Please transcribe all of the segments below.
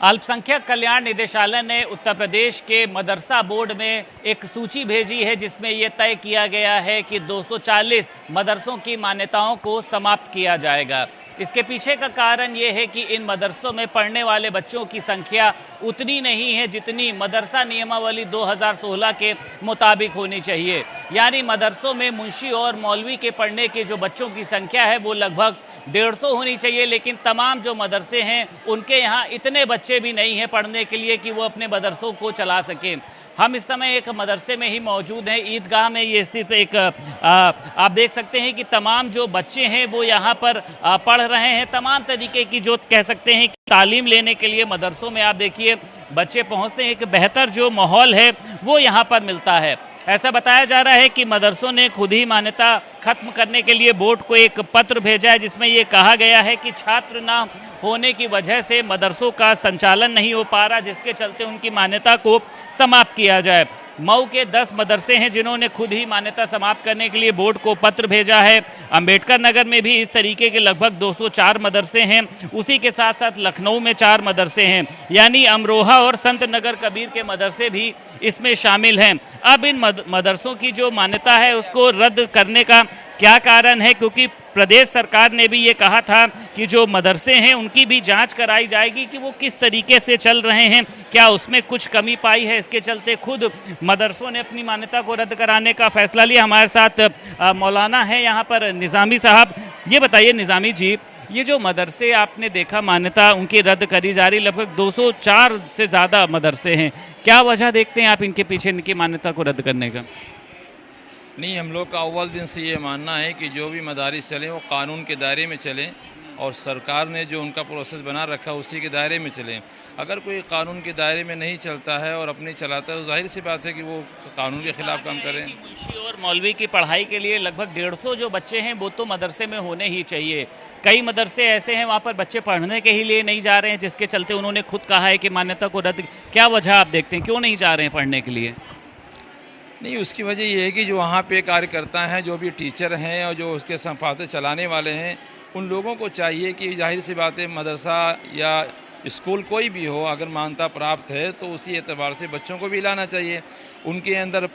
अल्पसंख्यक कल्याण निदेशालय ने उत्तर प्रदेश के मदरसा बोर्ड में एक सूची भेजी है जिसमें यह तय किया गया है कि 240 मदरसों की मान्यताओं को समाप्त किया जाएगा। इसके पीछे का कारण यह है कि इन मदरसों में पढ़ने वाले बच्चों की संख्या उतनी नहीं है जितनी मदरसा नियमावली 2016 के मुताबिक होनी चाहिए। यानी मदरसों में मुंशी और मौलवी के पढ़ने के जो बच्चों की संख्या है वो लगभग 150 होनी चाहिए, लेकिन तमाम जो मदरसे हैं उनके यहाँ इतने बच्चे भी नहीं हैं पढ़ने के लिए कि वो अपने मदरसों को चला सकें। हम इस समय एक मदरसे में ही मौजूद हैं, ईदगाह में ये स्थित एक आप देख सकते हैं कि तमाम जो बच्चे हैं वो यहाँ पर पढ़ रहे हैं। तमाम तरीके की जो कह सकते हैं कि तालीम लेने के लिए मदरसों में आप देखिए बच्चे पहुँचते हैं, एक बेहतर जो माहौल है वो यहाँ पर मिलता है। ऐसा बताया जा रहा है कि मदरसों ने खुद ही मान्यता खत्म करने के लिए बोर्ड को एक पत्र भेजा है जिसमें ये कहा गया है कि छात्र ना होने की वजह से मदरसों का संचालन नहीं हो पा रहा, जिसके चलते उनकी मान्यता को समाप्त किया जाए। मऊ के 10 मदरसे हैं जिन्होंने खुद ही मान्यता समाप्त करने के लिए बोर्ड को पत्र भेजा है। अंबेडकर नगर में भी इस तरीके के लगभग 204 मदरसे हैं। उसी के साथ साथ लखनऊ में 4 मदरसे हैं, यानी अमरोहा और संत नगर कबीर के मदरसे भी इसमें शामिल हैं। अब इन मदरसों की जो मान्यता है उसको रद्द करने का क्या कारण है, क्योंकि प्रदेश सरकार ने भी ये कहा था कि जो मदरसे हैं उनकी भी जांच कराई जाएगी कि वो किस तरीके से चल रहे हैं, क्या उसमें कुछ कमी पाई है। इसके चलते खुद मदरसों ने अपनी मान्यता को रद्द कराने का फैसला लिया। हमारे साथ मौलाना है यहाँ पर निज़ामी साहब। ये बताइए निज़ामी जी, ये जो मदरसे आपने देखा मान्यता उनकी रद्द करी जा रही, लगभग 204 से ज़्यादा मदरसे हैं, क्या वजह देखते हैं आप इनके पीछे इनकी मान्यता को रद्द करने का? नहीं, हम लोग का अव्वल दिन से ये मानना है कि जो भी मदारिस चलें वो कानून के दायरे में चलें और सरकार ने जो उनका प्रोसेस बना रखा उसी के दायरे में चलें। अगर कोई कानून के दायरे में नहीं चलता है और अपनी चलाता है तो जाहिर सी बात है कि वो कानून के खिलाफ काम करें। मुंशी और मौलवी की पढ़ाई के लिए लगभग 150 जो बच्चे हैं वो तो मदरसे में होने ही चाहिए। कई मदरसे ऐसे हैं वहाँ पर बच्चे पढ़ने के ही लिए नहीं जा रहे हैं, जिसके चलते उन्होंने खुद कहा है कि मान्यता को रद्द। क्या वजह आप देखते हैं, क्यों नहीं जा रहे हैं पढ़ने के लिए? नहीं, उसकी वजह ये है कि जो वहाँ पे कार्यकर्ता हैं, जो भी टीचर हैं और जो उसके संपादक चलाने वाले हैं, उन लोगों को चाहिए कि जाहिर सी बात है मदरसा या स्कूल कोई भी हो, अगर मान्यता प्राप्त है तो उसी एतबार से बच्चों को भी लाना चाहिए। उनके अंदर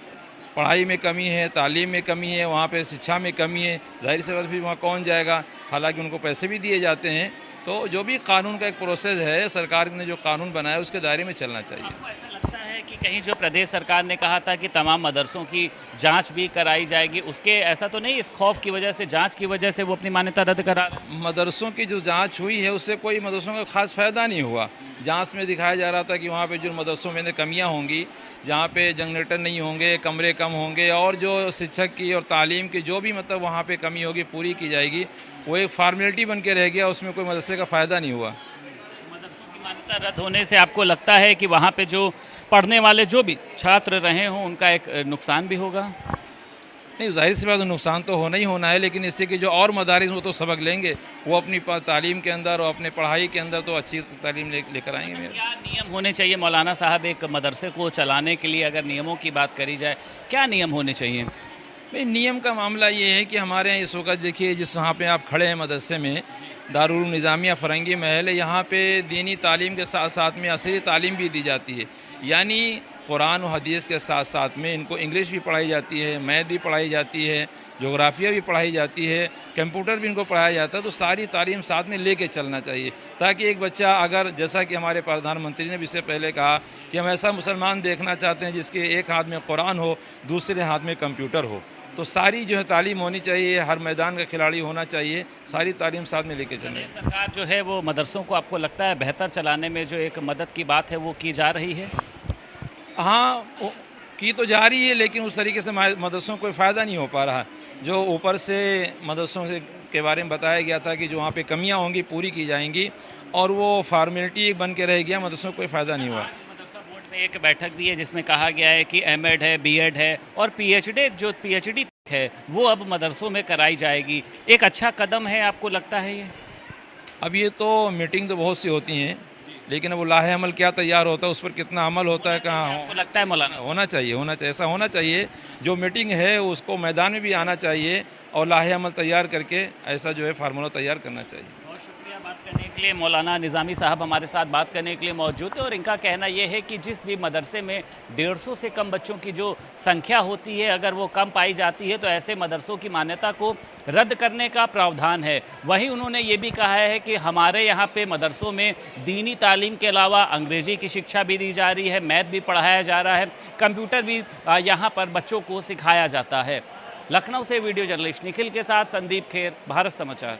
पढ़ाई में कमी है, तालीम में कमी है, वहाँ पे शिक्षा में कमी है, जाहिर सी बात भी वहाँ कौन जाएगा। हालांकि उनको पैसे भी दिए जाते हैं, तो जो भी कानून का एक प्रोसेस है, सरकार ने जो कानून बनाया उसके दायरे में चलना चाहिए। ऐसा लगता है कि कहीं जो प्रदेश सरकार ने कहा था कि तमाम मदरसों की जांच भी कराई जाएगी, उसके ऐसा तो नहीं, इस खौफ की वजह से, जांच की वजह से वो अपनी मान्यता रद्द करा? मदरसों की जो जांच हुई है उससे कोई मदरसों का खास फ़ायदा नहीं हुआ। जांच में दिखाया जा रहा था कि वहाँ पे जो मदरसों में कमियाँ होंगी, जहाँ पे जनरेटर नहीं होंगे, कमरे कम होंगे और जो शिक्षक की और तालीम की जो भी मतलब वहाँ पे कमी होगी पूरी की जाएगी। वो एक फार्मेलिटी बन के रह गया, उसमें कोई मदरसे का फ़ायदा नहीं हुआ। मदरसों की मान्यता रद्द होने से आपको लगता है कि वहाँ पे जो पढ़ने वाले जो भी छात्र रहे हों उनका एक नुकसान भी होगा? नहीं, जाहिर सी बात है नुकसान तो होना ही होना है, लेकिन इससे कि जो और मदारिस वो तो सबक लेंगे, वो अपनी तालीम के अंदर और अपने पढ़ाई के अंदर तो अच्छी तालीम लेकर आएंगे। क्या नियम होने चाहिए मौलाना साहब एक मदरसे को चलाने के लिए, अगर नियमों की बात करी जाए, क्या नियम होने चाहिए? भाई, नियम का मामला ये है कि हमारे यहाँ इस वक्त देखिए जिस वहाँ पे आप खड़े हैं मदरसे में, दारुल निज़ामिया फ़रंगी महल है, यहाँ पे दीनी तालीम के साथ साथ में असली तालीम भी दी जाती है। यानी कुरान और हदीस के साथ साथ में इनको इंग्लिश भी पढ़ाई जाती है, मैथ भी पढ़ाई जाती है, जोग्राफिया भी पढ़ाई जाती है, कंप्यूटर भी इनको पढ़ाया जाता है। तो सारी तालीम साथ में लेके चलना चाहिए, ताकि एक बच्चा अगर, जैसा कि हमारे प्रधानमंत्री ने भी इससे पहले कहा कि हम ऐसा मुसलमान देखना चाहते हैं जिसके एक हाथ में कुरान हो, दूसरे हाथ में कंप्यूटर हो। तो सारी जो है तालीम होनी चाहिए, हर मैदान का खिलाड़ी होना चाहिए, सारी तालीम साथ में लेके चलें। सरकार जो है वो मदरसों को आपको लगता है बेहतर चलाने में जो एक मदद की बात है वो की जा रही है? हाँ, की तो जा रही है, लेकिन उस तरीके से मदरसों को कोई फ़ायदा नहीं हो पा रहा। जो ऊपर से मदरसों से के बारे में बताया गया था कि जो वहाँ पे कमियाँ होंगी पूरी की जाएंगी, और वो फार्मेलिटी बन के रह गया, मदरसों को कोई फ़ायदा नहीं हुआ। मदरसा बोर्ड में एक बैठक भी है जिसमें कहा गया है कि एमएड है, बीएड है और पीएचडी है वो अब मदरसों में कराई जाएगी। एक अच्छा कदम है, आपको लगता है ये? अब ये तो मीटिंग तो बहुत सी होती हैं, लेकिन अब वो लाहे अमल क्या तैयार होता है, उस पर कितना अमल होता है, कहाँ आपको लगता है मौलाना? होना चाहिए, ऐसा होना चाहिए। जो मीटिंग है उसको मैदान में भी आना चाहिए और लाहे अमल तैयार करके ऐसा जो है फार्मूला तैयार करना चाहिए। बहुत शुक्रिया बात करने के लिए मौलाना निज़ामी साहब हमारे साथ बात करने के लिए मौजूद है और इनका कहना यह है कि जिस भी मदरसे में 150 से कम बच्चों की जो संख्या होती है, अगर वो कम पाई जाती है तो ऐसे मदरसों की मान्यता को रद्द करने का प्रावधान है। वहीं उन्होंने ये भी कहा है कि हमारे यहाँ पे मदरसों में दीनी तालीम के अलावा अंग्रेज़ी की शिक्षा भी दी जा रही है, मैथ भी पढ़ाया जा रहा है, कंप्यूटर भी यहाँ पर बच्चों को सिखाया जाता है। लखनऊ से वीडियो जर्नलिस्ट निखिल के साथ संदीप खेर, भारत समाचार।